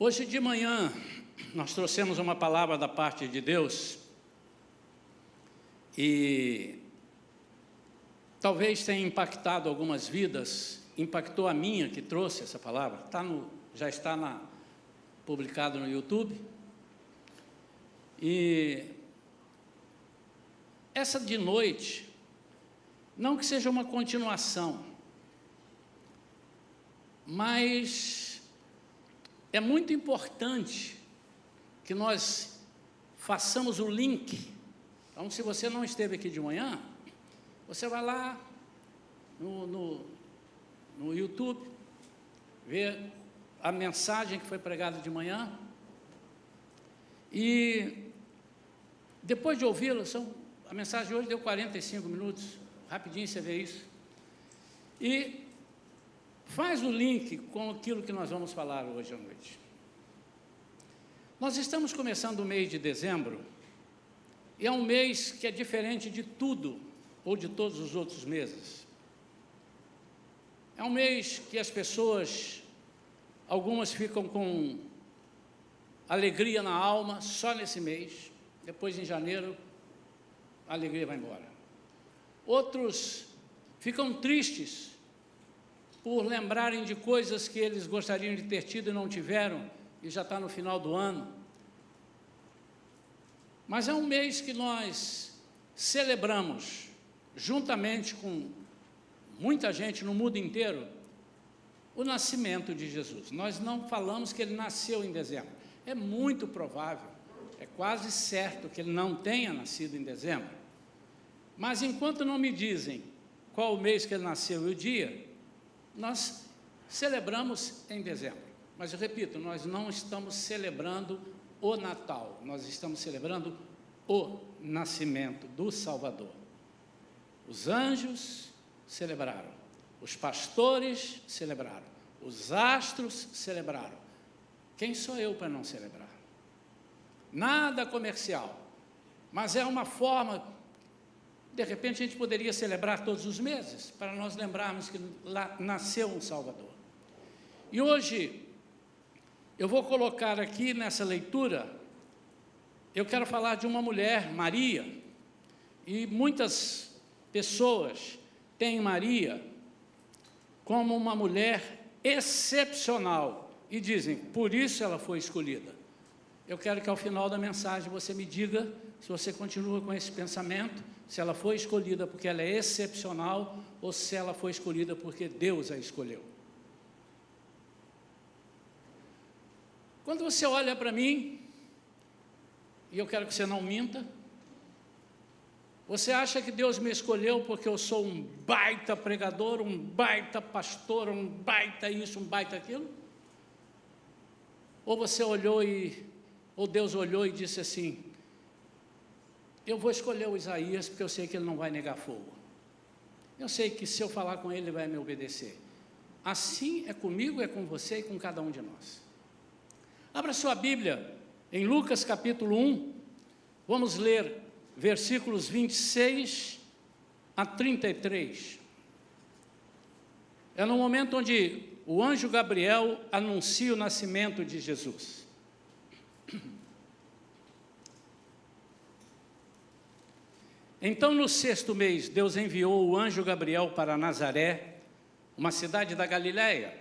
Hoje de manhã, nós trouxemos uma palavra da parte de Deus e talvez tenha impactado algumas vidas, impactou a minha que trouxe essa palavra, já está publicado no YouTube. E essa de noite, não que seja uma continuação, mas é muito importante que nós façamos o link. Então, se você não esteve aqui de manhã, você vai lá no YouTube, ver a mensagem que foi pregada de manhã, e depois de ouvi-la, a mensagem de hoje deu 45 minutos, rapidinho você vê isso, e faz o link com aquilo que nós vamos falar hoje à noite. Nós estamos começando o mês de dezembro, e é um mês que é diferente de tudo, ou de todos os outros meses. É um mês que as pessoas, algumas ficam com alegria na alma, só nesse mês, depois em janeiro, a alegria vai embora. Outros ficam tristes, por lembrarem de coisas que eles gostariam de ter tido e não tiveram, e já está no final do ano. Mas é um mês que nós celebramos, juntamente com muita gente no mundo inteiro, o nascimento de Jesus. Nós não falamos que ele nasceu em dezembro. É muito provável, é quase certo que ele não tenha nascido em dezembro. Mas enquanto não me dizem qual o mês que ele nasceu e o dia, nós celebramos em dezembro, mas eu repito, nós não estamos celebrando o Natal, nós estamos celebrando o nascimento do Salvador. Os anjos celebraram, os pastores celebraram, os astros celebraram. Quem sou eu para não celebrar? Nada comercial, mas é uma forma. De repente, a gente poderia celebrar todos os meses, para nós lembrarmos que lá nasceu um Salvador. E hoje, eu vou colocar aqui nessa leitura, eu quero falar de uma mulher, Maria, e muitas pessoas têm Maria como uma mulher excepcional, e dizem, por isso ela foi escolhida. Eu quero que ao final da mensagem você me diga se você continua com esse pensamento, se ela foi escolhida porque ela é excepcional ou se ela foi escolhida porque Deus a escolheu. Quando você olha para mim, e eu quero que você não minta, você acha que Deus me escolheu porque eu sou um baita pregador, um baita pastor, um baita isso, um baita aquilo? Ou você olhou ou Deus olhou e disse assim, eu vou escolher o Isaías porque eu sei que ele não vai negar fogo. Eu sei que se eu falar com ele, ele vai me obedecer. Assim é comigo, é com você e com cada um de nós. Abra sua Bíblia em Lucas capítulo 1, vamos ler versículos 26 a 33. É no momento onde o anjo Gabriel anuncia o nascimento de Jesus. Então, no 6º mês, Deus enviou o anjo Gabriel para Nazaré, uma cidade da Galiléia,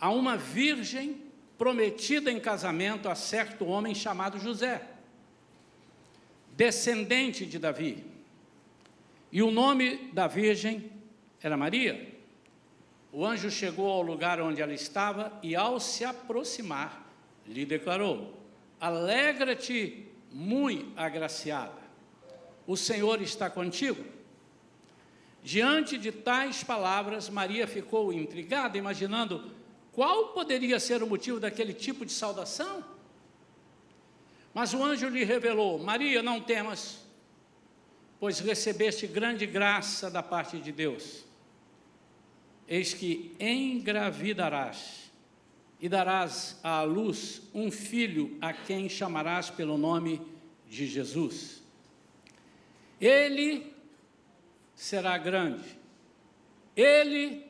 a uma virgem prometida em casamento a certo homem chamado José, descendente de Davi. E o nome da virgem era Maria. O anjo chegou ao lugar onde ela estava e, ao se aproximar, lhe declarou, alegra-te, muito agraciada. O Senhor está contigo. Diante de tais palavras, Maria ficou intrigada, imaginando qual poderia ser o motivo daquele tipo de saudação. Mas o anjo lhe revelou, Maria, não temas, pois recebeste grande graça da parte de Deus. Eis que engravidarás e darás à luz um filho a quem chamarás pelo nome de Jesus. Ele será grande, ele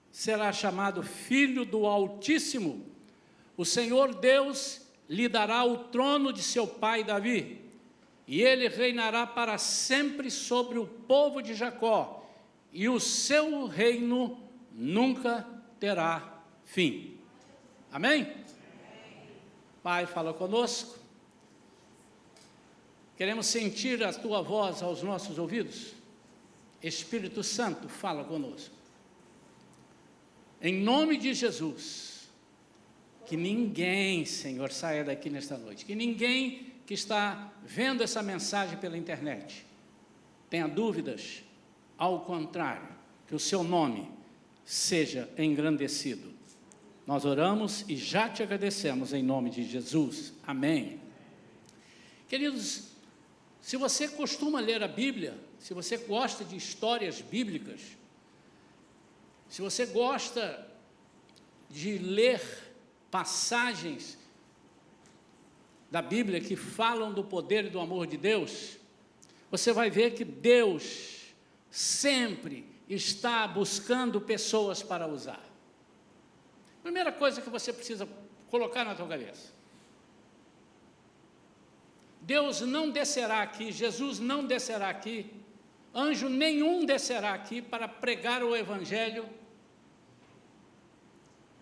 será chamado Filho do Altíssimo, o Senhor Deus lhe dará o trono de seu pai Davi, e ele reinará para sempre sobre o povo de Jacó, e o seu reino nunca terá fim. Amém? Pai, fala conosco. Queremos sentir a tua voz aos nossos ouvidos. Espírito Santo, fala conosco. Em nome de Jesus, que ninguém, Senhor, saia daqui nesta noite, que ninguém que está vendo essa mensagem pela internet tenha dúvidas, ao contrário, que o seu nome seja engrandecido. Nós oramos e já te agradecemos em nome de Jesus. Amém. Queridos, se você costuma ler a Bíblia, se você gosta de histórias bíblicas, se você gosta de ler passagens da Bíblia que falam do poder e do amor de Deus, você vai ver que Deus sempre está buscando pessoas para usar. Primeira coisa que você precisa colocar na tua cabeça: Deus não descerá aqui, Jesus não descerá aqui, anjo nenhum descerá aqui para pregar o Evangelho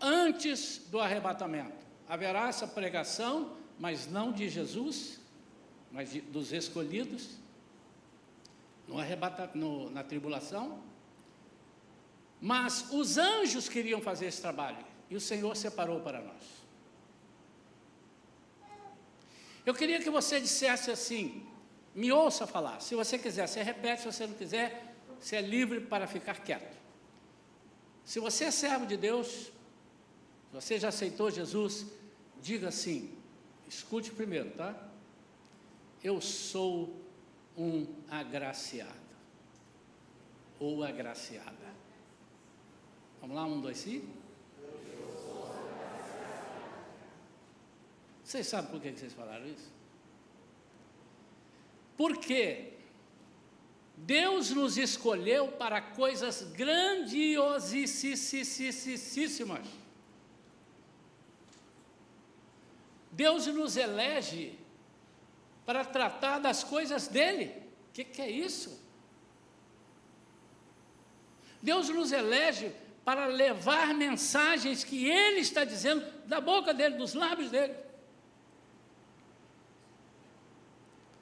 antes do arrebatamento. Haverá essa pregação, mas não de Jesus, mas dos escolhidos, na tribulação. Mas os anjos queriam fazer esse trabalho, e o Senhor separou para nós. Eu queria que você dissesse assim, me ouça falar. Se você quiser, você repete. Se você não quiser, você é livre para ficar quieto. Se você é servo de Deus, se você já aceitou Jesus, diga assim, escute primeiro, tá? Eu sou um agraciado, ou agraciada. Vamos lá, 1, 2, 3. Vocês sabem por que vocês falaram isso? Porque Deus nos escolheu para coisas grandiosíssimas. Deus nos elege para tratar das coisas dele. O que é isso? Deus nos elege para levar mensagens que ele está dizendo da boca dele, dos lábios dele.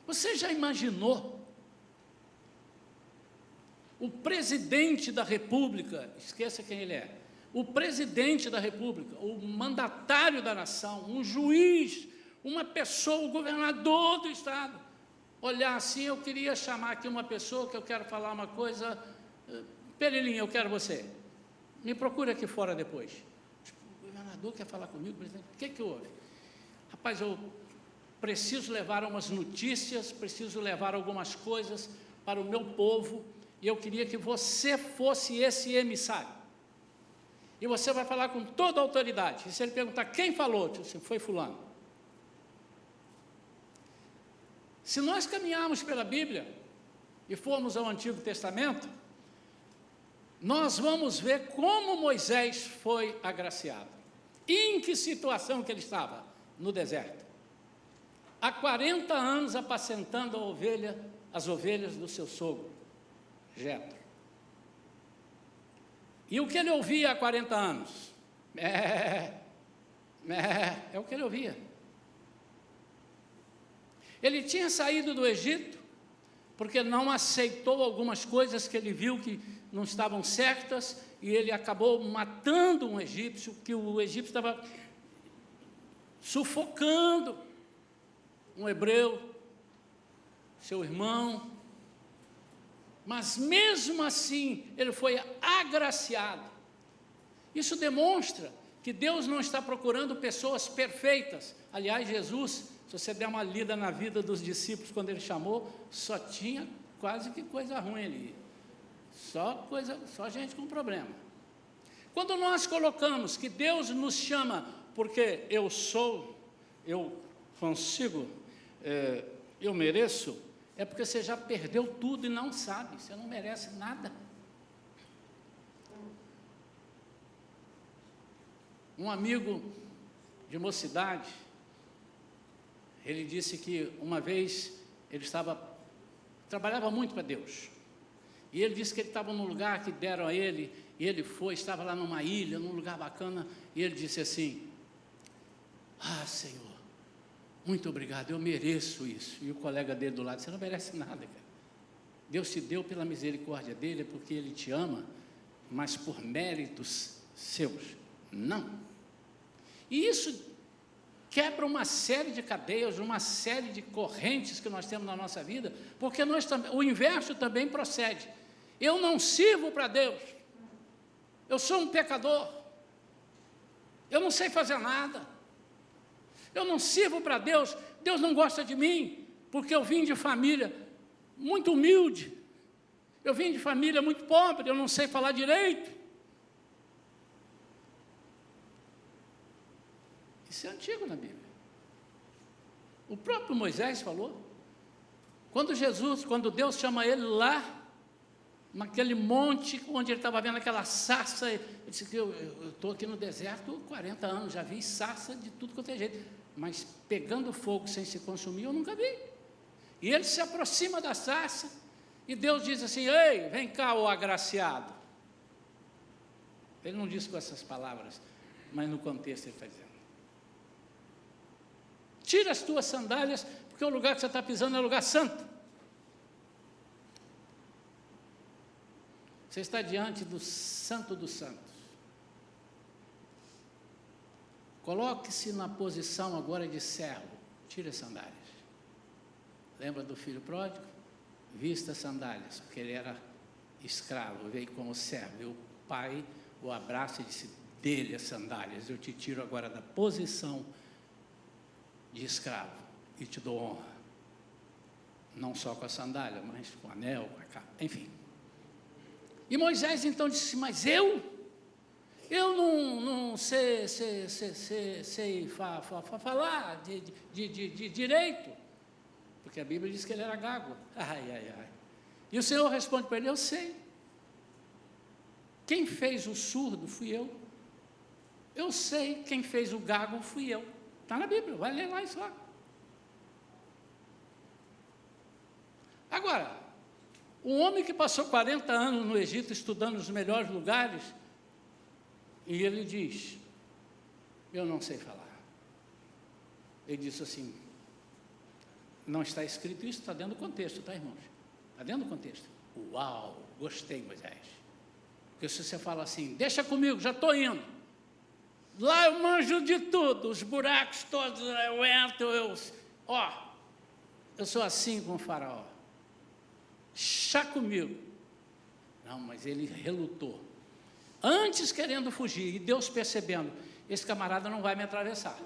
Você já imaginou o presidente da República, esqueça quem ele é, o presidente da República, o mandatário da nação, um juiz, uma pessoa, o governador do estado, olhar assim: eu queria chamar aqui uma pessoa que eu quero falar uma coisa, Perelinha, eu quero você, me procure aqui fora depois. Tipo, o governador quer falar comigo, presidente, o que houve? Rapaz, eu preciso levar umas notícias, preciso levar algumas coisas para o meu povo, e eu queria que você fosse esse emissário. E você vai falar com toda a autoridade. E se ele perguntar quem falou, eu disse, foi fulano. Se nós caminharmos pela Bíblia e formos ao Antigo Testamento, nós vamos ver como Moisés foi agraciado. E em que situação que ele estava? No deserto. Há 40 anos apacentando as ovelhas do seu sogro, Jetro. E o que ele ouvia há 40 anos? É o que ele ouvia. Ele tinha saído do Egito, porque não aceitou algumas coisas que ele viu que não estavam certas, e ele acabou matando um egípcio, que o egípcio estava sufocando um hebreu, seu irmão. Mas mesmo assim, ele foi agraciado. Isso demonstra que Deus não está procurando pessoas perfeitas. Aliás, Jesus, se você der uma lida na vida dos discípulos quando ele chamou, só tinha quase que coisa ruim ali. Só gente com problema. Quando nós colocamos que Deus nos chama porque eu consigo, eu mereço, é porque você já perdeu tudo e não sabe, você não merece nada. Um amigo de mocidade, ele disse que uma vez ele trabalhava muito para Deus, e ele disse que ele estava num lugar que deram a ele, e ele estava lá numa ilha, num lugar bacana, e ele disse assim: Senhor, muito obrigado, eu mereço isso. E o colega dele do lado: você não merece nada, cara. Deus te deu pela misericórdia dele, porque ele te ama, mas por méritos seus, não. E isso quebra uma série de cadeias, uma série de correntes que nós temos na nossa vida, porque o inverso também procede. Eu não sirvo para Deus, eu sou um pecador, eu não sei fazer nada, eu não sirvo para Deus, Deus não gosta de mim, porque eu vim de família muito humilde, eu vim de família muito pobre, eu não sei falar direito. Isso é antigo na Bíblia. O próprio Moisés falou. Quando Deus chama ele lá, naquele monte, onde ele estava vendo aquela sarça, ele disse que eu estou aqui no deserto 40 anos, já vi sarça de tudo quanto é jeito, mas pegando fogo sem se consumir, eu nunca vi. E ele se aproxima da sarça, e Deus diz assim: ei, vem cá, ô agraciado. Ele não disse com essas palavras, mas no contexto ele está dizendo: tira as tuas sandálias, porque o lugar que você está pisando é lugar santo. Você está diante do Santo dos Santos. Coloque-se na posição agora de servo. Tire as sandálias. Lembra do filho pródigo? Vista as sandálias, porque ele era escravo, veio como servo. E o pai o abraça e disse: dele as sandálias, eu te tiro agora da posição de escravo e te dou honra. Não só com a sandália, mas com o anel, com a capa, enfim. E Moisés então disse: mas eu não sei falar de direito, porque a Bíblia diz que ele era gago. E o Senhor responde para ele: eu sei. Quem fez o surdo fui eu. Eu sei quem fez o gago fui eu. Está na Bíblia, vai ler lá isso lá. Agora, um homem que passou 40 anos no Egito estudando os melhores lugares, e ele diz: eu não sei falar. Ele disse assim: não está escrito isso, está dentro do contexto, tá, irmãos? Está dentro do contexto. Uau, gostei, Moisés. Porque se você fala assim: deixa comigo, já estou indo. Lá eu manjo de tudo, os buracos todos, eu entro, eu sou assim com o faraó. Chá comigo. Não, mas ele relutou. Antes querendo fugir, e Deus percebendo: esse camarada não vai me atravessar.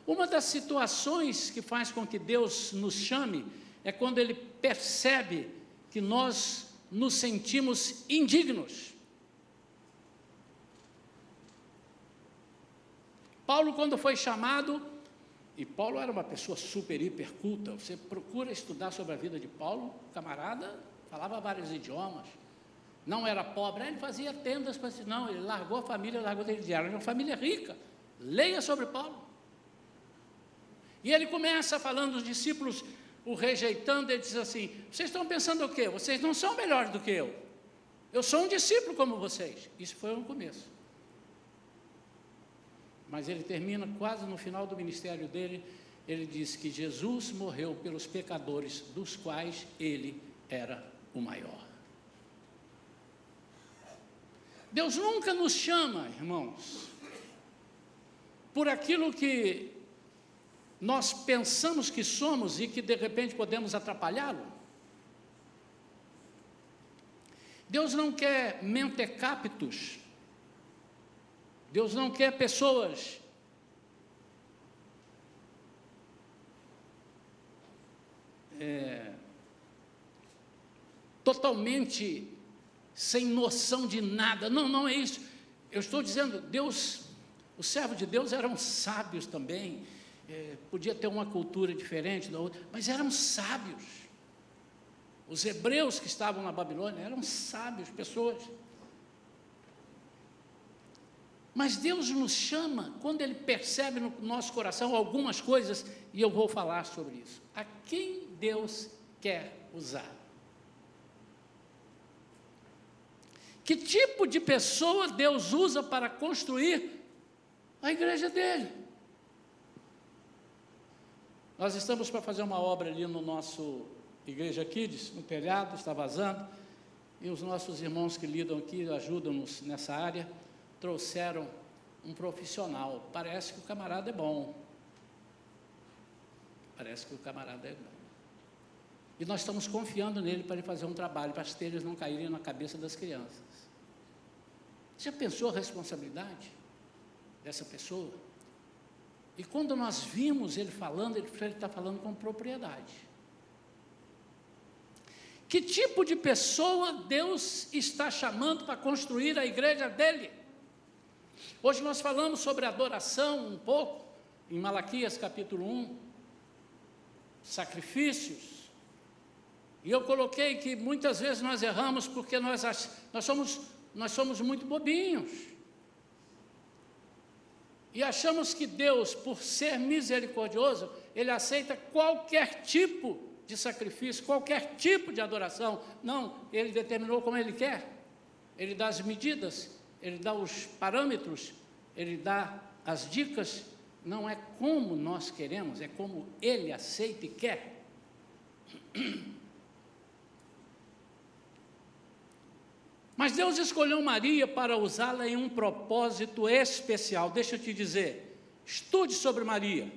Uma das situações que faz com que Deus nos chame é quando Ele percebe que nós nos sentimos indignos. Paulo, quando foi chamado, e Paulo era uma pessoa super, hiper culta, você procura estudar sobre a vida de Paulo, o camarada falava vários idiomas, não era pobre, ele fazia tendas para si, não, ele largou a família, era uma família rica. Leia sobre Paulo. E ele começa falando, os discípulos o rejeitando, ele diz assim: vocês estão pensando o quê? Vocês não são melhores do que eu sou um discípulo como vocês. Isso foi no começo. Mas ele termina quase no final do ministério dele, ele diz que Jesus morreu pelos pecadores, dos quais ele era o maior. Deus nunca nos chama, irmãos, por aquilo que nós pensamos que somos e que de repente podemos atrapalhá-lo. Deus não quer mentecaptos. Deus não quer pessoas totalmente sem noção de nada. Não é isso. Eu estou dizendo, Deus, os servos de Deus eram sábios também, podia ter uma cultura diferente da outra, mas eram sábios. Os hebreus que estavam na Babilônia eram sábios, pessoas. Mas Deus nos chama quando Ele percebe no nosso coração algumas coisas, e eu vou falar sobre isso. A quem Deus quer usar? Que tipo de pessoa Deus usa para construir a igreja dele? Nós estamos para fazer uma obra ali no nosso Igreja Kids, no telhado, está vazando, e os nossos irmãos que lidam aqui, ajudam-nos nessa área, trouxeram um profissional. Parece que o camarada é bom. Parece que o camarada é bom. E nós estamos confiando nele para ele fazer um trabalho, para as telhas não caírem na cabeça das crianças. Já pensou a responsabilidade dessa pessoa? E quando nós vimos ele falando, ele está falando com propriedade. Que tipo de pessoa Deus está chamando para construir a igreja dele? Hoje nós falamos sobre adoração um pouco, em Malaquias capítulo 1, sacrifícios. E eu coloquei que muitas vezes nós erramos porque nós somos muito bobinhos. E achamos que Deus, por ser misericordioso, Ele aceita qualquer tipo de sacrifício, qualquer tipo de adoração. Não, Ele determinou como Ele quer. Ele dá as medidas, Ele dá os parâmetros, Ele dá as dicas. Não é como nós queremos, é como Ele aceita e quer. Mas Deus escolheu Maria para usá-la em um propósito especial. Deixa eu te dizer, estude sobre Maria.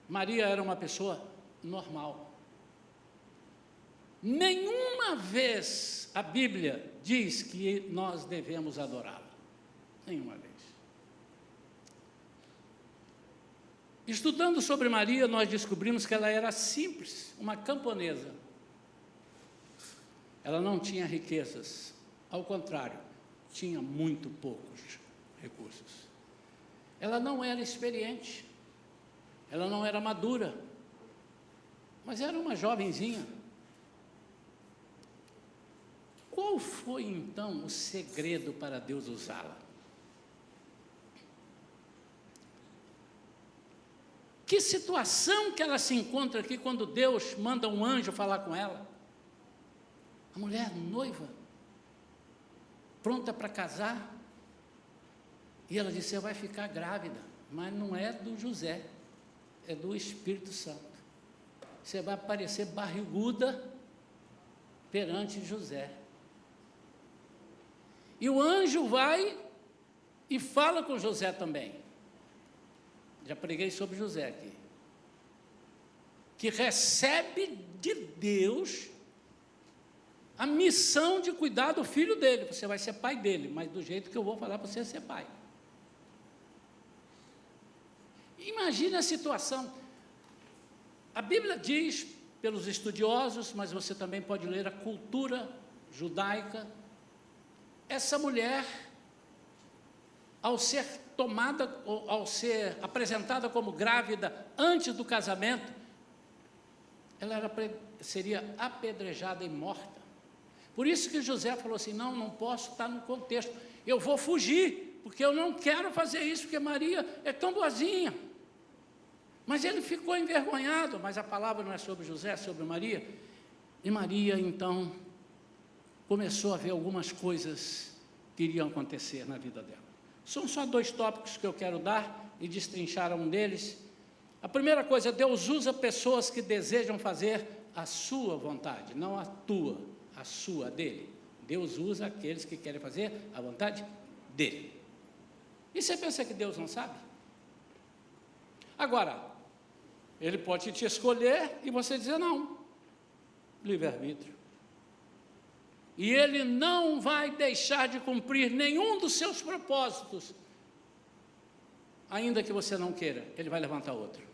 Maria era uma pessoa normal. Nenhuma vez a Bíblia diz que nós devemos adorá-la. Nenhuma vez. Estudando sobre Maria, nós descobrimos que ela era simples, uma camponesa. Ela não tinha riquezas, ao contrário, tinha muito poucos recursos. Ela não era experiente, ela não era madura, mas era uma jovenzinha. Qual foi então o segredo para Deus usá-la? Que situação que ela se encontra aqui quando Deus manda um anjo falar com ela? A mulher noiva, pronta para casar, e ela disse: você vai ficar grávida, mas não é do José, é do Espírito Santo. Você vai parecer barriguda perante José. E o anjo vai e fala com José também. Já preguei sobre José aqui. Que recebe de Deus a missão de cuidar do filho dele. Você vai ser pai dele, mas do jeito que eu vou falar para você ser pai. Imagine a situação. A Bíblia diz, pelos estudiosos, mas você também pode ler a cultura judaica, essa mulher, ao ser tomada, ao ser apresentada como grávida antes do casamento, ela seria apedrejada e morta. Por isso que José falou assim: não posso estar no contexto, eu vou fugir, porque eu não quero fazer isso, porque Maria é tão boazinha. Mas ele ficou envergonhado, mas a palavra não é sobre José, é sobre Maria. E Maria, então, começou a ver algumas coisas que iriam acontecer na vida dela. São só 2 tópicos que eu quero dar e destrinchar um deles. A primeira coisa, Deus usa pessoas que desejam fazer a sua vontade, não a tua, a sua, dele. Deus usa aqueles que querem fazer a vontade dele. E você pensa que Deus não sabe? Agora, Ele pode te escolher e você dizer não. Livre-arbítrio. E Ele não vai deixar de cumprir nenhum dos seus propósitos, ainda que você não queira. Ele vai levantar outro.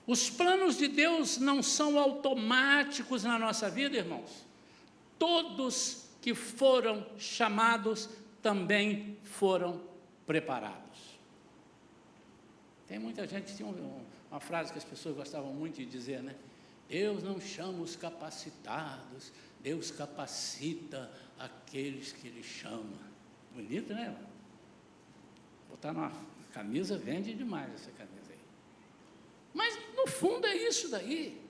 Os planos de Deus não são automáticos na nossa vida, irmãos. Todos que foram chamados também foram preparados. Tem muita gente, tinha uma frase que as pessoas gostavam muito de dizer, né? Deus não chama os capacitados, Deus capacita aqueles que Ele chama. Bonito, né? Botar numa camisa, vende demais essa camisa aí. Mas, no fundo, é isso daí.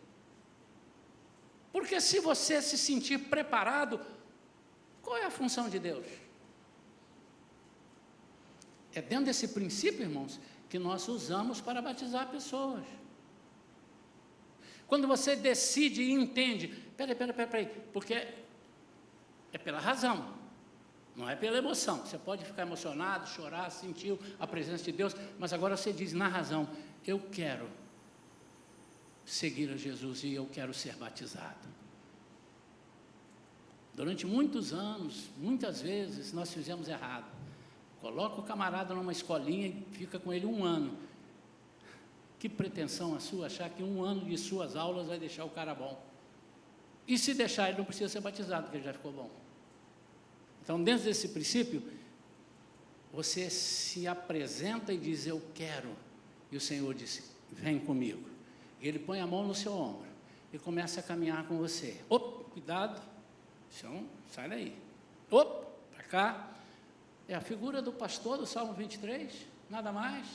Porque se você se sentir preparado, qual é a função de Deus? É dentro desse princípio, irmãos, que nós usamos para batizar pessoas. Quando você decide e entende, peraí, porque é pela razão, não é pela emoção. Você pode ficar emocionado, chorar, sentir a presença de Deus, mas agora você diz na razão, eu quero seguir a Jesus e eu quero ser batizado. Durante muitos anos, muitas vezes, nós fizemos errado. Coloca o camarada numa escolinha e fica com ele 1 ano. Que pretensão a sua, achar que 1 ano de suas aulas vai deixar o cara bom. E se deixar, ele não precisa ser batizado, porque ele já ficou bom. Então, dentro desse princípio, você se apresenta e diz, eu quero. E o Senhor disse, vem comigo. E Ele põe a mão no seu ombro e começa a caminhar com você. Cuidado, então, sai daí. Para cá. É a figura do pastor do Salmo 23, nada mais.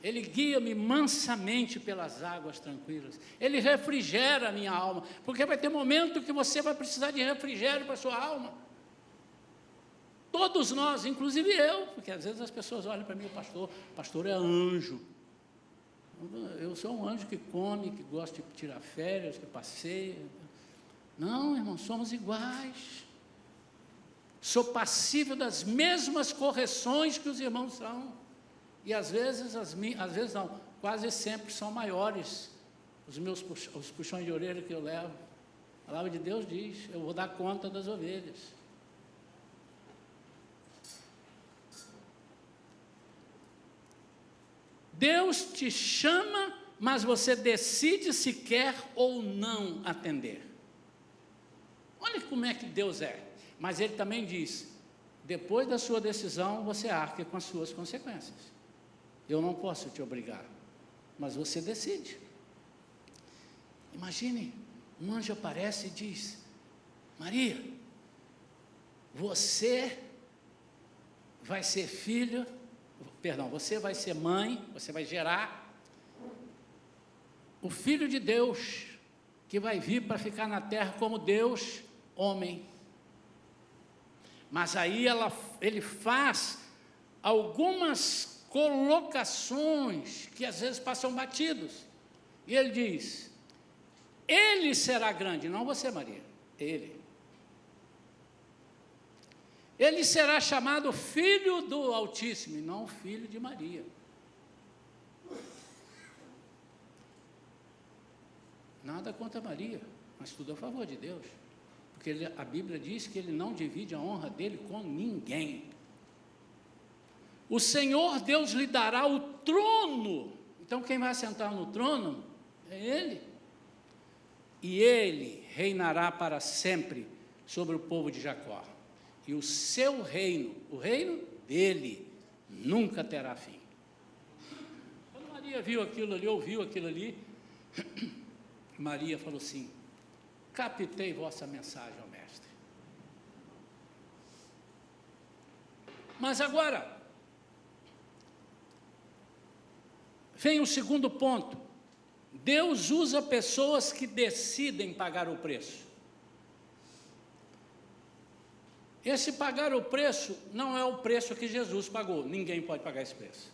Ele guia-me mansamente pelas águas tranquilas. Ele refrigera a minha alma, porque vai ter momento que você vai precisar de refrigério para a sua alma. Todos nós, inclusive eu, porque às vezes as pessoas olham para mim, o pastor é anjo. Eu sou um anjo que come, que gosta de tirar férias, que passeia. Não, irmão, somos iguais. Sou passível das mesmas correções que os irmãos são. E às vezes não, quase sempre são maiores os puxões de orelha que eu levo. A palavra de Deus diz, eu vou dar conta das ovelhas. Deus te chama, mas você decide se quer ou não atender. Olha como é que Deus é. Mas Ele também diz, depois da sua decisão, você arca com as suas consequências. Eu não posso te obrigar, mas você decide. Imagine, um anjo aparece e diz, Maria, você vai ser você vai ser mãe, você vai gerar o Filho de Deus, que vai vir para ficar na terra como Deus, homem. Mas aí ele faz algumas colocações que às vezes passam batidos. E ele diz, ele será grande, não você, Maria, ele. Ele será chamado Filho do Altíssimo, e não Filho de Maria. Nada contra Maria, mas tudo a favor de Deus. Porque a Bíblia diz que Ele não divide a honra dEle com ninguém. O Senhor Deus lhe dará o trono. Então quem vai sentar no trono é Ele. E Ele reinará para sempre sobre o povo de Jacó. E o seu reino, o reino dEle, nunca terá fim. Quando Maria viu aquilo ali, ouviu aquilo ali, Maria falou assim, captei vossa mensagem, ó mestre. Mas agora, vem o segundo ponto. Deus usa pessoas que decidem pagar o preço. Esse pagar o preço não é o preço que Jesus pagou, ninguém pode pagar esse preço.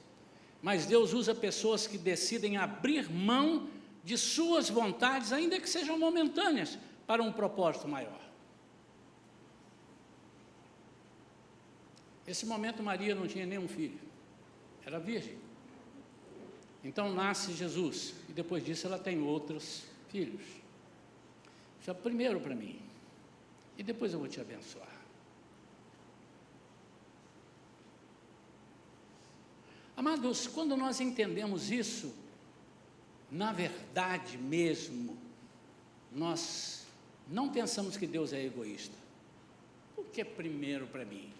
Mas Deus usa pessoas que decidem abrir mão de suas vontades, ainda que sejam momentâneas, para um propósito maior. Nesse momento Maria não tinha nenhum filho, era virgem. Então nasce Jesus, e depois disso ela tem outros filhos. Já primeiro para mim, e depois eu vou te abençoar. Amados, quando nós entendemos isso, na verdade mesmo, nós não pensamos que Deus é egoísta. Por que primeiro para mim?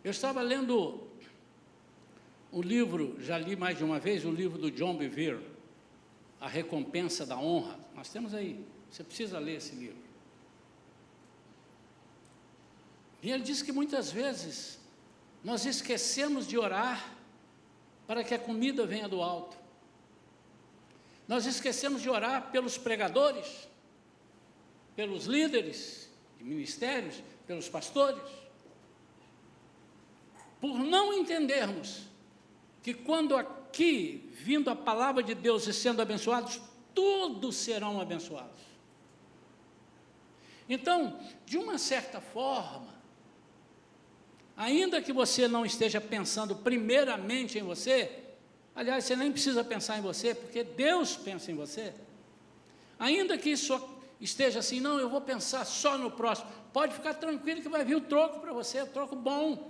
Eu estava lendo O livro, já li mais de uma vez, o livro do John Bevere, A Recompensa da Honra. Nós temos aí, você precisa ler esse livro. E ele diz que muitas vezes nós esquecemos de orar para que a comida venha do alto. Nós esquecemos de orar pelos pregadores, pelos líderes de ministérios, pelos pastores, por não entendermos que quando aqui, vindo a palavra de Deus e sendo abençoados, todos serão abençoados. Então, de uma certa forma, ainda que você não esteja pensando primeiramente em você, aliás, você nem precisa pensar em você, porque Deus pensa em você, ainda que isso esteja assim, não, eu vou pensar só no próximo, pode ficar tranquilo que vai vir o troco para você, o troco bom,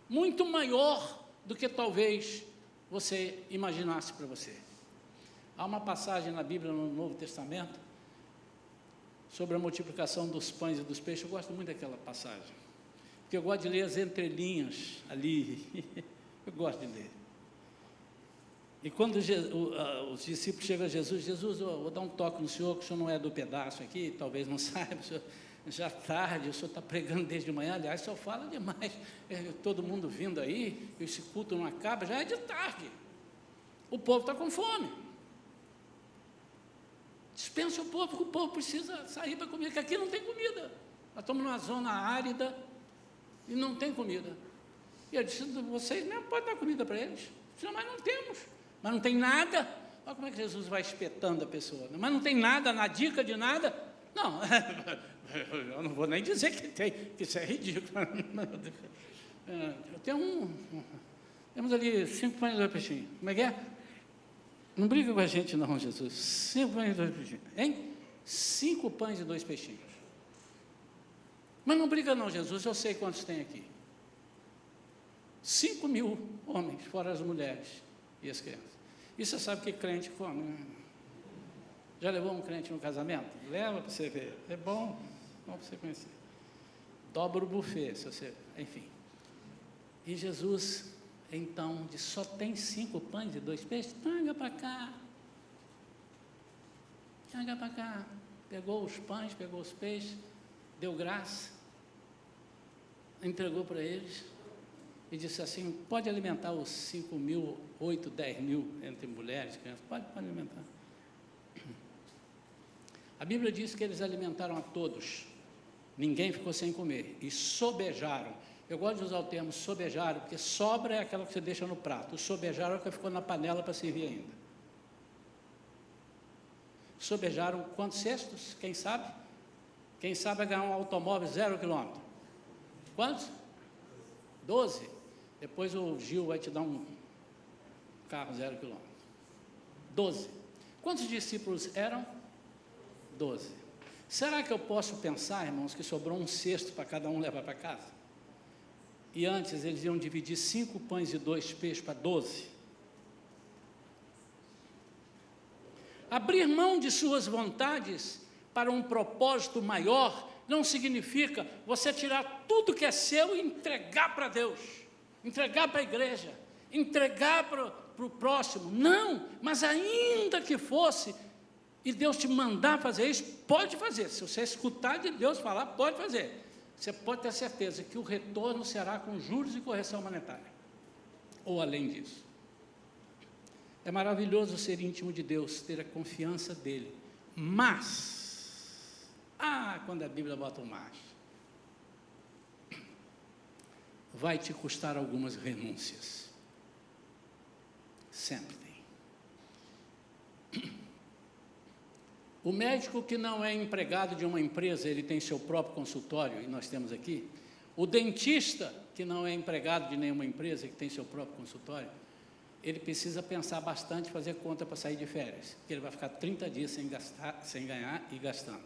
muito maior do que talvez você imaginasse para você. Há uma passagem na Bíblia, no Novo Testamento, sobre a multiplicação dos pães e dos peixes. Eu gosto muito daquela passagem, porque eu gosto de ler as entrelinhas ali, eu gosto de ler. E quando os discípulos chegam a Jesus, eu vou dar um toque no senhor, que o senhor não é do pedaço aqui, talvez não saiba, o senhor, já tarde, o senhor está pregando desde de manhã, aliás, o senhor fala demais, todo mundo vindo aí, esse culto não acaba, já é de tarde, o povo está com fome. Dispensa o povo, porque o povo precisa sair para comer, que aqui não tem comida. Nós estamos numa zona árida e não tem comida. E eu disse, vocês mesmo podem dar comida para eles. Disse, mas não temos. Mas não tem nada. Olha como é que Jesus vai espetando a pessoa. Mas não tem nada, na dica de nada. Não, eu não vou nem dizer que tem, que isso é ridículo. Eu tenho temos ali 5 pães e 2 peixinhos. Como é que é? Não briga com a gente não, Jesus. 5 pães e 2 peixinhos. Hein? 5 pães e 2 peixinhos. Mas não briga não, Jesus, eu sei quantos tem aqui. 5.000 homens, fora as mulheres e as crianças. E você sabe que crente come, né? Já levou um crente no casamento? Leva para você ver. É bom para você conhecer. Dobra o buffet, se você... Enfim. E Jesus... Então, só tem 5 pães e 2 peixes? Traga para cá. Traga para cá. Pegou os pães, pegou os peixes, deu graça, entregou para eles e disse assim, pode alimentar os 5.000, 8, 10.000, entre mulheres e crianças, pode alimentar. A Bíblia diz que eles alimentaram a todos, ninguém ficou sem comer, e sobejaram. Eu gosto de usar o termo sobejaram, porque sobra é aquela que você deixa no prato. O sobejaram é o que ficou na panela para servir ainda. Sobejaram quantos cestos? Quem sabe? Quem sabe é ganhar um automóvel 0 quilômetro. Quantos? 12. Depois o Gil vai te dar um carro 0 quilômetro. 12. Quantos discípulos eram? 12. Será que eu posso pensar, irmãos, que sobrou um cesto para cada um levar para casa? E antes eles iam dividir 5 pães e 2 peixes para 12. Abrir mão de suas vontades para um propósito maior não significa você tirar tudo que é seu e entregar para Deus, entregar para a igreja, entregar para o próximo. Não, mas ainda que fosse, e Deus te mandar fazer isso, pode fazer. Se você escutar de Deus falar, pode fazer. Você pode ter certeza que o retorno será com juros e correção monetária, ou além disso. É maravilhoso ser íntimo de Deus, ter a confiança dEle, mas, quando a Bíblia bota um mas, vai te custar algumas renúncias, sempre tem. O médico que não é empregado de uma empresa, ele tem seu próprio consultório, e nós temos aqui. O dentista, que não é empregado de nenhuma empresa, que tem seu próprio consultório, ele precisa pensar bastante, fazer conta para sair de férias, porque ele vai ficar 30 dias sem ganhar e gastando.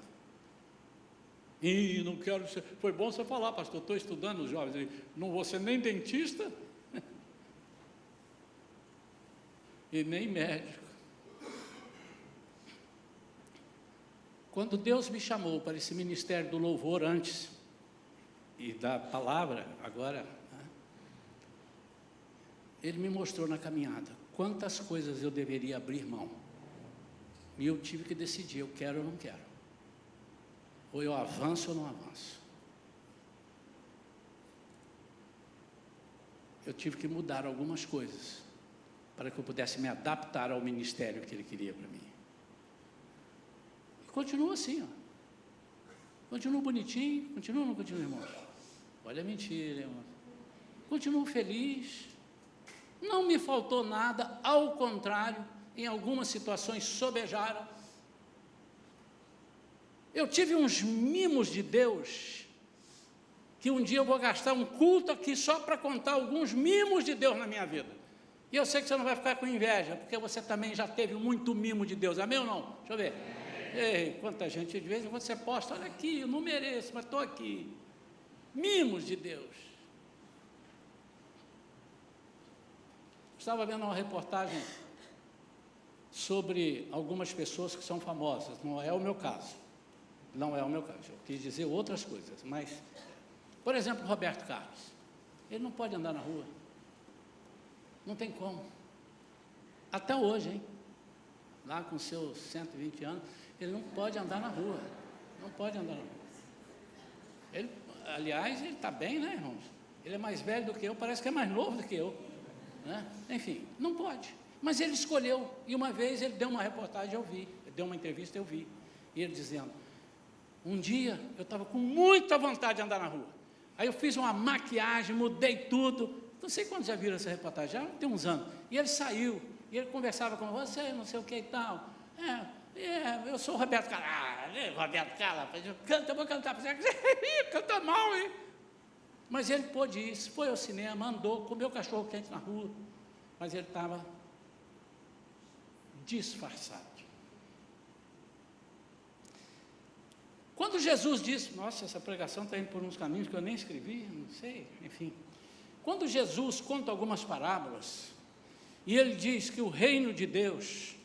E não quero ser... Foi bom você falar, pastor, estou estudando os jovens, não vou ser nem dentista, e nem médico. Quando Deus me chamou para esse ministério do louvor antes, e da palavra agora, Ele me mostrou na caminhada quantas coisas eu deveria abrir mão. E eu tive que decidir, eu quero ou não quero. Ou eu avanço ou não avanço. Eu tive que mudar algumas coisas para que eu pudesse me adaptar ao ministério que Ele queria para mim. E continua assim, ó. Continuo bonitinho, continuo ou não continuo, irmão? Olha a mentira, irmão. Continuo feliz. Não me faltou nada, ao contrário, em algumas situações sobejaram. Eu tive uns mimos de Deus, que um dia eu vou gastar um culto aqui só para contar alguns mimos de Deus na minha vida. E eu sei que você não vai ficar com inveja, porque você também já teve muito mimo de Deus, amém ou não? Deixa eu ver. Ei, quanta gente, de vez em quando você posta, olha aqui, eu não mereço, mas estou aqui. Mimos de Deus. Estava vendo uma reportagem sobre algumas pessoas que são famosas, não é o meu caso. Não é o meu caso, eu quis dizer outras coisas, mas, por exemplo, Roberto Carlos, ele não pode andar na rua, não tem como, até hoje, hein? Lá com seus 120 anos, ele não pode andar na rua, não pode andar na rua. Ele, aliás, ele está bem, né, irmãos? Ele é mais velho do que eu, parece que é mais novo do que eu, né? Enfim, não pode, mas ele escolheu, e uma vez ele deu uma reportagem, eu vi, ele deu uma entrevista, eu vi, e ele dizendo, um dia eu estava com muita vontade de andar na rua, aí eu fiz uma maquiagem, mudei tudo, não sei quando já viram essa reportagem, já tem uns anos, e ele saiu, e ele conversava com você, não sei o que e tal, eu sou o Roberto Carlos, Roberto Carlos, eu vou cantar, canta mal, hein? Mas ele pôde ir, foi ao cinema, andou, comeu cachorro quente na rua, mas ele estava disfarçado. Quando Jesus disse, nossa, essa pregação está indo por uns caminhos que eu nem escrevi, não sei, enfim. Quando Jesus conta algumas parábolas, e ele diz que o reino de Deus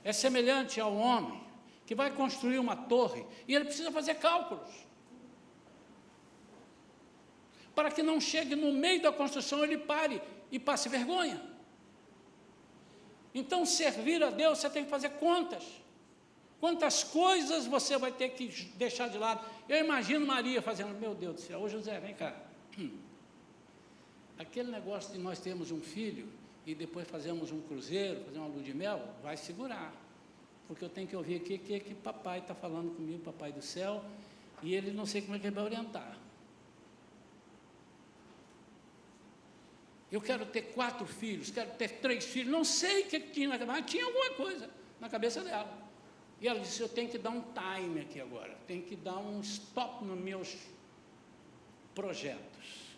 é semelhante ao homem que vai construir uma torre, e ele precisa fazer cálculos, para que não chegue no meio da construção, ele pare e passe vergonha. Então, servir a Deus, você tem que fazer contas. Quantas coisas você vai ter que deixar de lado. Eu imagino Maria fazendo, meu Deus do céu, ô José, vem cá. Aquele negócio de nós termos um filho e depois fazemos um cruzeiro, fazer uma lua de mel, vai segurar. Porque eu tenho que ouvir aqui que papai está falando comigo, papai do céu, e ele não sei como é que ele vai orientar. Eu quero ter 4 filhos, quero ter 3 filhos, não sei o que tinha na cabeça, mas tinha alguma coisa na cabeça dela. E ela disse, eu tenho que dar um time aqui agora, tenho que dar um stop nos meus projetos.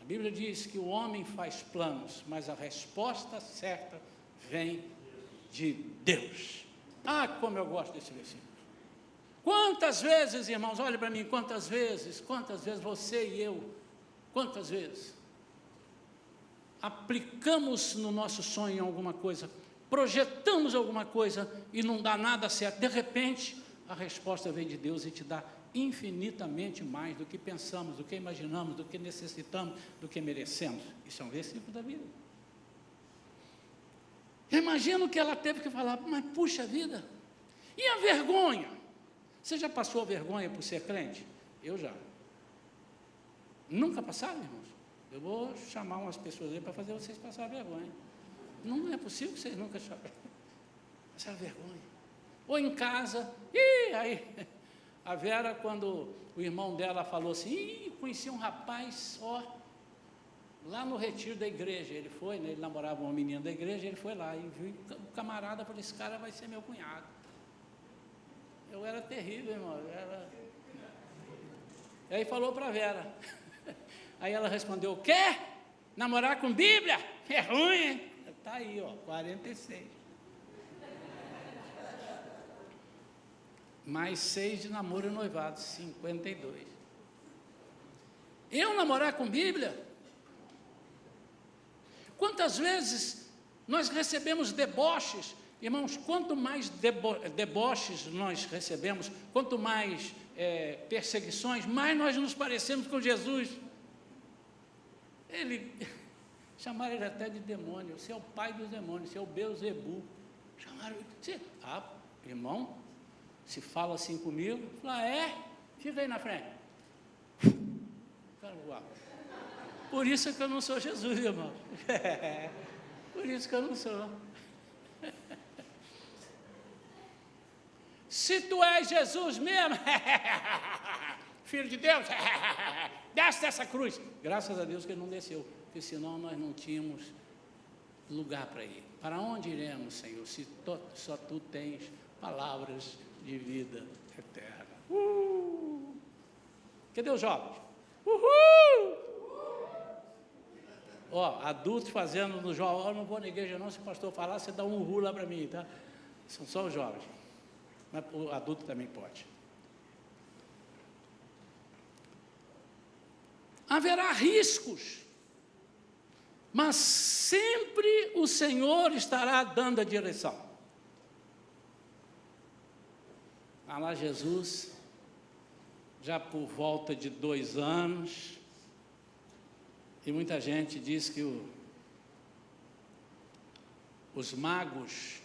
A Bíblia diz que o homem faz planos, mas a resposta certa vem de Deus. Ah, como eu gosto desse versículo. Quantas vezes, irmãos, olha para mim, quantas vezes você e eu, quantas vezes aplicamos no nosso sonho alguma coisa, projetamos alguma coisa e não dá nada certo, de repente a resposta vem de Deus e te dá infinitamente mais do que pensamos, do que imaginamos, do que necessitamos, do que merecemos. Isso é um versículo da Bíblia. Eu imagino que ela teve que falar, mas puxa vida, e a vergonha? Você já passou a vergonha por ser crente? Eu já. Nunca passaram, irmãos? Eu vou chamar umas pessoas aí para fazer vocês passar vergonha. Não é possível que vocês nunca passaram vergonha. Ou em casa, aí a Vera, quando o irmão dela falou assim, conheci um rapaz, lá no retiro da igreja, ele foi, né, ele namorava uma menina da igreja, ele foi lá e viu o camarada, falou, esse cara vai ser meu cunhado. Eu era terrível, irmão, E aí falou para a Vera, aí ela respondeu, o quê? Namorar com Bíblia? É ruim, hein? Está aí, 46. Mais 6 de namoro e noivado, 52. Eu namorar com Bíblia? Quantas vezes nós recebemos deboches? Irmãos, quanto mais deboches nós recebemos, quanto mais perseguições, mais nós nos parecemos com Jesus. Chamaram ele até de demônio. Você é o pai dos demônios, você é o Beelzebu. Chamaram ele. Irmão, se fala assim comigo, fala, é? Fica aí na frente. Por isso que eu não sou Jesus, irmão. Por isso que eu não sou. Se tu és Jesus mesmo, Filho de Deus, desce dessa cruz. Graças a Deus que ele não desceu, porque senão nós não tínhamos lugar para ir. Para onde iremos, Senhor, se só tu tens palavras de vida eterna? Cadê os jovens? Uhul! Adultos fazendo no jovem, eu não vou na igreja não, se o pastor falar, você dá um uhul lá para mim, tá? São só os jovens, mas o adulto também pode. Haverá riscos, mas sempre o Senhor estará dando a direção. Lá Jesus, já por volta de 2 anos, e muita gente diz que os magos,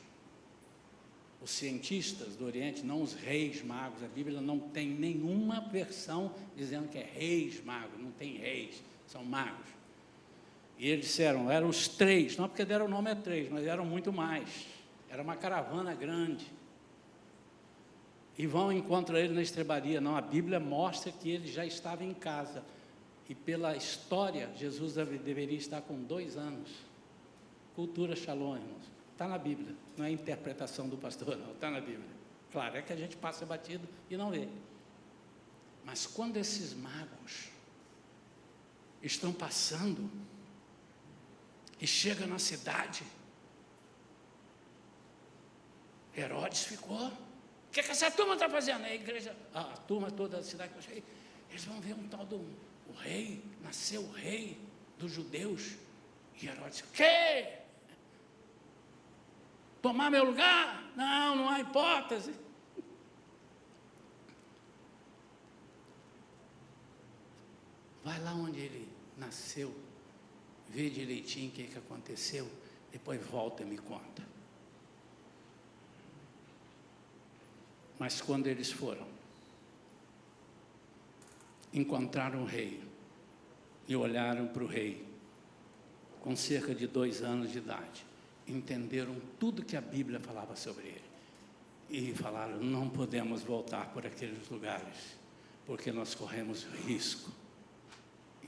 os cientistas do Oriente, não os reis magos, a Bíblia não tem nenhuma versão dizendo que é reis magos, não tem reis, são magos. E eles disseram, eram os 3, não porque deram o nome a 3, mas eram muito mais, era uma caravana grande. E vão encontrar ele na estrebaria. Não, a Bíblia mostra que ele já estava em casa. E pela história, Jesus deveria estar com 2 anos. Cultura Shalom, irmãos. Está na Bíblia, não é interpretação do pastor, não, está na Bíblia. Claro, é que a gente passa batido e não vê. Mas quando esses magos estão passando e chegam na cidade, Herodes ficou. O que essa turma está fazendo? A igreja, a turma toda da cidade, eles vão ver um tal do rei, nasceu o rei dos judeus. E Herodes, o quê? Tomar meu lugar? Não, não há hipótese. Vai lá onde ele nasceu, vê direitinho o que aconteceu, depois volta e me conta. Mas quando eles foram, encontraram o rei e olharam para o rei, com cerca de 2 anos de idade, entenderam tudo que a Bíblia falava sobre ele e falaram, não podemos voltar por aqueles lugares, porque nós corremos risco.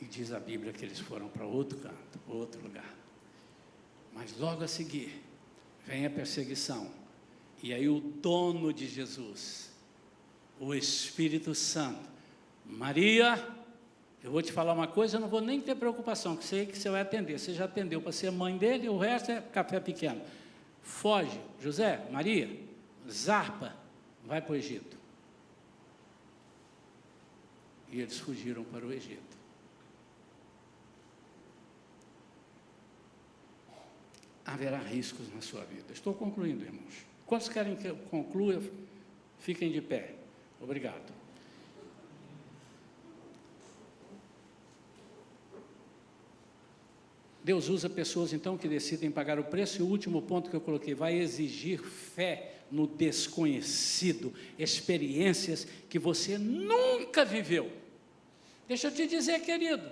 E diz a Bíblia que eles foram para outro canto, outro lugar. Mas logo a seguir, vem a perseguição. E aí o dono de Jesus, o Espírito Santo, Maria, eu vou te falar uma coisa, eu não vou nem ter preocupação, que sei que você vai atender. Você já atendeu para ser mãe dele, o resto é café pequeno. Foge, José, Maria, zarpa, vai para o Egito. E eles fugiram para o Egito. Haverá riscos na sua vida. Estou concluindo, irmãos. Quantos querem que eu conclua? Fiquem de pé. Obrigado. Deus usa pessoas, então, que decidem pagar o preço. E o último ponto que eu coloquei, vai exigir fé no desconhecido, experiências que você nunca viveu. Deixa eu te dizer, querido,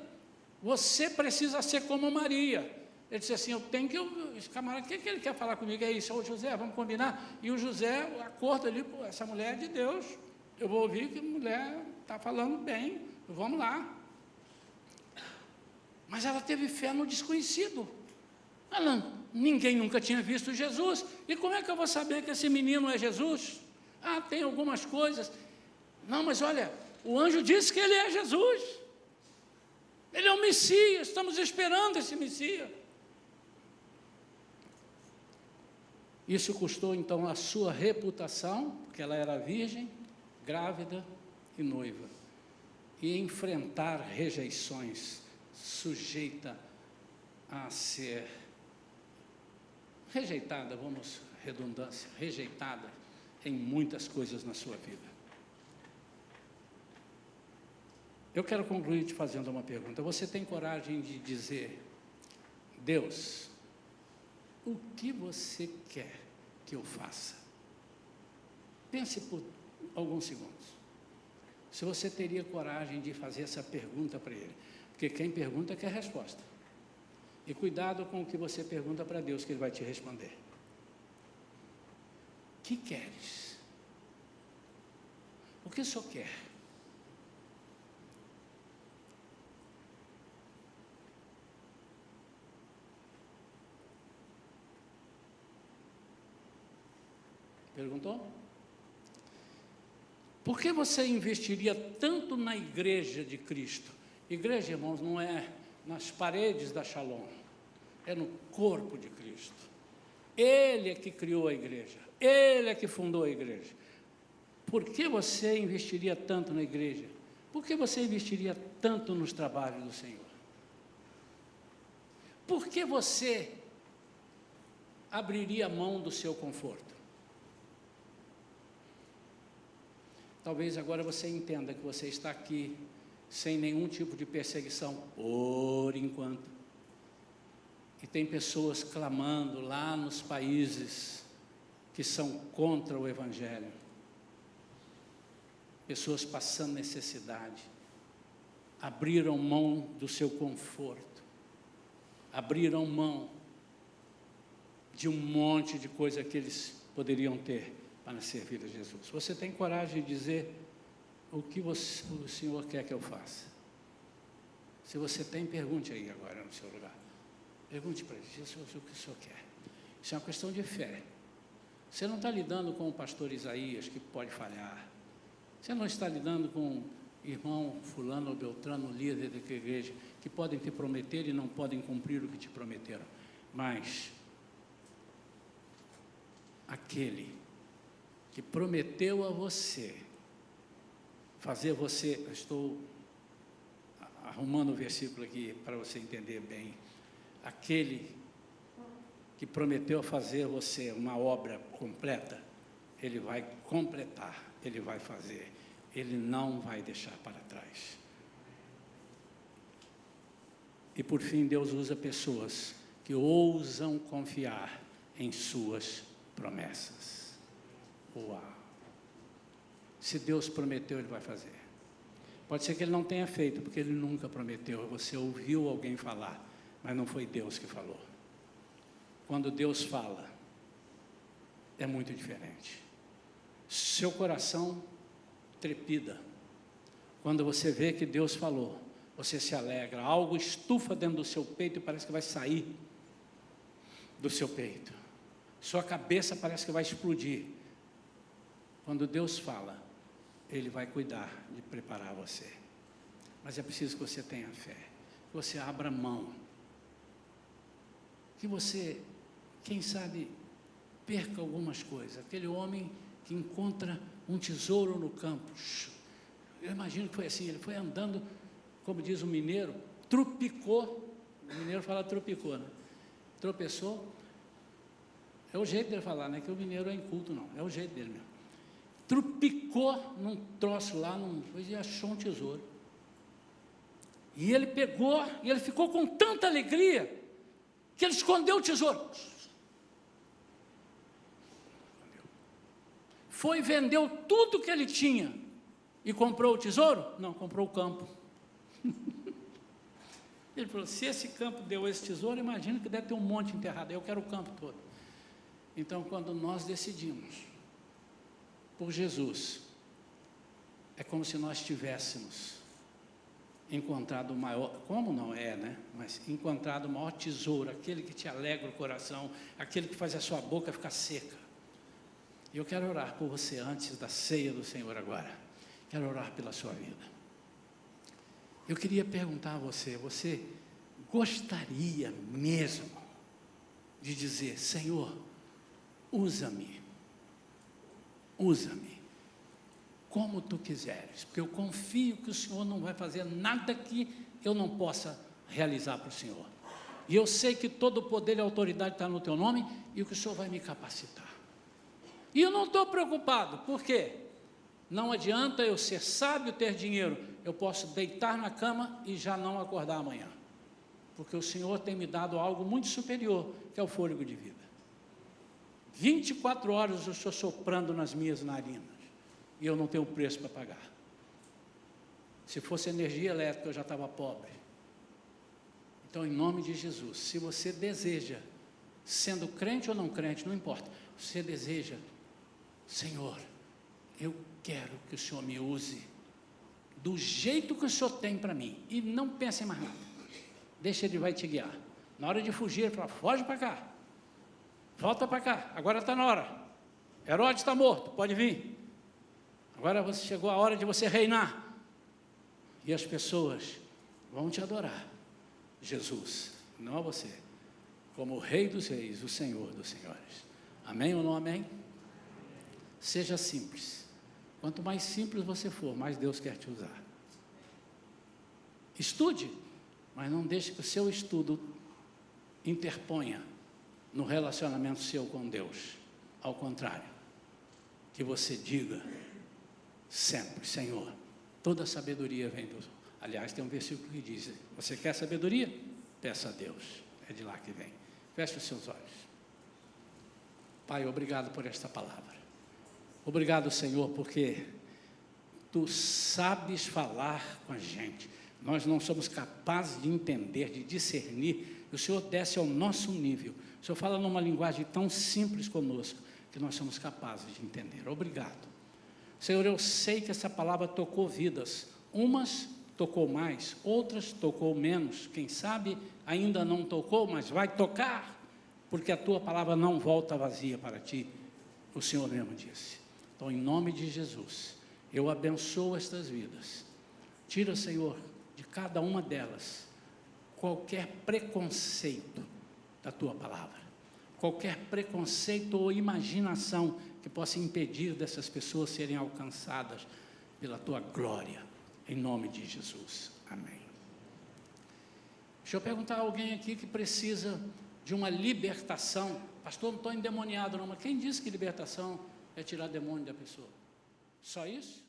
você precisa ser como Maria. Ele disse assim, eu tenho que... Esse camarada, o que ele quer falar comigo? É isso, ô José, vamos combinar? E o José, acorda ali, pô, essa mulher é de Deus. Eu vou ouvir que a mulher está falando bem, vamos lá. Mas ela teve fé no desconhecido. Ninguém nunca tinha visto Jesus. E como é que eu vou saber que esse menino é Jesus? Tem algumas coisas. Não, mas olha, o anjo disse que ele é Jesus. Ele é o Messias, estamos esperando esse Messias. Isso custou, então, a sua reputação, porque ela era virgem, grávida e noiva. E enfrentar rejeições, sujeita a ser rejeitada, redundância, rejeitada em muitas coisas na sua vida. Eu quero concluir te fazendo uma pergunta. Você tem coragem de dizer, Deus, o que você quer que eu faça? Pense por alguns segundos. Se você teria coragem de fazer essa pergunta para Ele. Porque quem pergunta quer resposta. E cuidado com o que você pergunta para Deus, que Ele vai te responder. O que queres? O que o Senhor quer? Perguntou? Por que você investiria tanto na igreja de Cristo? Igreja, irmãos, não é nas paredes da Shalom, é no corpo de Cristo. Ele é que criou a igreja, Ele é que fundou a igreja. Por que você investiria tanto na igreja? Por que você investiria tanto nos trabalhos do Senhor? Por que você abriria mão do seu conforto? Talvez agora você entenda que você está aqui sem nenhum tipo de perseguição, por enquanto. E tem pessoas clamando lá nos países que são contra o Evangelho. Pessoas passando necessidade. Abriram mão do seu conforto. Abriram mão de um monte de coisa que eles poderiam ter para servir a Jesus. Você tem coragem de dizer o que o Senhor quer que eu faça? Se você tem, pergunte aí agora no seu lugar. Pergunte para ele, Jesus, o que o Senhor quer? Isso é uma questão de fé. Você não está lidando com o pastor Isaías, que pode falhar. Você não está lidando com o irmão fulano ou beltrano, líder da igreja, que podem te prometer e não podem cumprir o que te prometeram. Mas aquele que prometeu a você, fazer você, estou arrumando o versículo aqui para você entender bem, aquele que prometeu fazer você uma obra completa, Ele vai completar, Ele vai fazer, Ele não vai deixar para trás. E por fim, Deus usa pessoas que ousam confiar em suas promessas. Uau! Se Deus prometeu, Ele vai fazer. Pode ser que Ele não tenha feito, porque Ele nunca prometeu. Você ouviu alguém falar, mas não foi Deus que falou. Quando Deus fala, é muito diferente. Seu coração trepida. Quando você vê que Deus falou, você se alegra. Algo estufa dentro do seu peito e parece que vai sair do seu peito. Sua cabeça parece que vai explodir. Quando Deus fala, Ele vai cuidar de preparar você. Mas é preciso que você tenha fé, que você abra mão, que você, quem sabe, perca algumas coisas. Aquele homem que encontra um tesouro no campo, eu imagino que foi assim, ele foi andando, como diz o mineiro, trupicou, o mineiro fala trupicou, né? Tropeçou, é o jeito dele falar, não é que o mineiro é inculto não, é o jeito dele mesmo. Trupicou num troço lá, e achou um tesouro. E ele pegou, e ele ficou com tanta alegria, que ele escondeu o tesouro. Foi e vendeu tudo que ele tinha, e comprou o tesouro? Não, comprou o campo. Ele falou, se esse campo deu esse tesouro, imagina que deve ter um monte enterrado, eu quero o campo todo. Então, quando nós decidimos por Jesus, é como se nós tivéssemos encontrado o maior, como não é, né? Mas encontrado o maior tesouro, aquele que te alegra o coração, aquele que faz a sua boca ficar seca. E eu quero orar por você antes da ceia do Senhor agora. Quero orar pela sua vida. Eu queria perguntar a você, você gostaria mesmo de dizer, Senhor, usa-me, como tu quiseres, porque eu confio que o Senhor não vai fazer nada que eu não possa realizar para o Senhor, e eu sei que todo o poder e autoridade está no teu nome, e que o Senhor vai me capacitar, e eu não estou preocupado, por quê? Não adianta eu ser sábio, ter dinheiro, eu posso deitar na cama e já não acordar amanhã, porque o Senhor tem me dado algo muito superior, que é o fôlego de vida. 24 horas eu estou soprando nas minhas narinas, e eu não tenho preço para pagar. Se fosse energia elétrica, eu já estava pobre. Então, em nome de Jesus, se você deseja, sendo crente ou não crente, não importa, você deseja, Senhor, eu quero que o Senhor me use do jeito que o Senhor tem para mim, e não pense em mais nada, deixa Ele vai te guiar. Na hora de fugir, Ele fala, foge para cá, volta para cá, agora está na hora, Herodes está morto, pode vir, agora chegou a hora de você reinar, e as pessoas vão te adorar, Jesus, não a você, como o Rei dos Reis, o Senhor dos Senhores. Amém ou não amém? Seja simples. Quanto mais simples você for, mais Deus quer te usar. Estude, mas não deixe que o seu estudo interponha no relacionamento seu com Deus. Ao contrário, que você diga sempre, Senhor, toda sabedoria vem do... Aliás, tem um versículo que diz, você quer sabedoria? Peça a Deus, é de lá que vem. Feche os seus olhos. Pai, obrigado por esta palavra. Obrigado, Senhor, porque Tu sabes falar com a gente. Nós não somos capazes de entender, de discernir. O Senhor desce ao nosso nível. O Senhor fala numa linguagem tão simples conosco, que nós somos capazes de entender. Obrigado. Senhor, eu sei que essa palavra tocou vidas. Umas tocou mais, outras tocou menos. Quem sabe ainda não tocou, mas vai tocar, porque a Tua palavra não volta vazia para Ti. O Senhor mesmo disse. Então, em nome de Jesus, eu abençoo estas vidas. Tira, Senhor, de cada uma delas, qualquer preconceito da Tua palavra, qualquer preconceito ou imaginação que possa impedir dessas pessoas serem alcançadas pela Tua glória, em nome de Jesus. Amém. Deixa eu perguntar a alguém aqui que precisa de uma libertação. Pastor, não estou endemoniado não, mas quem disse que libertação é tirar demônio da pessoa? Só isso?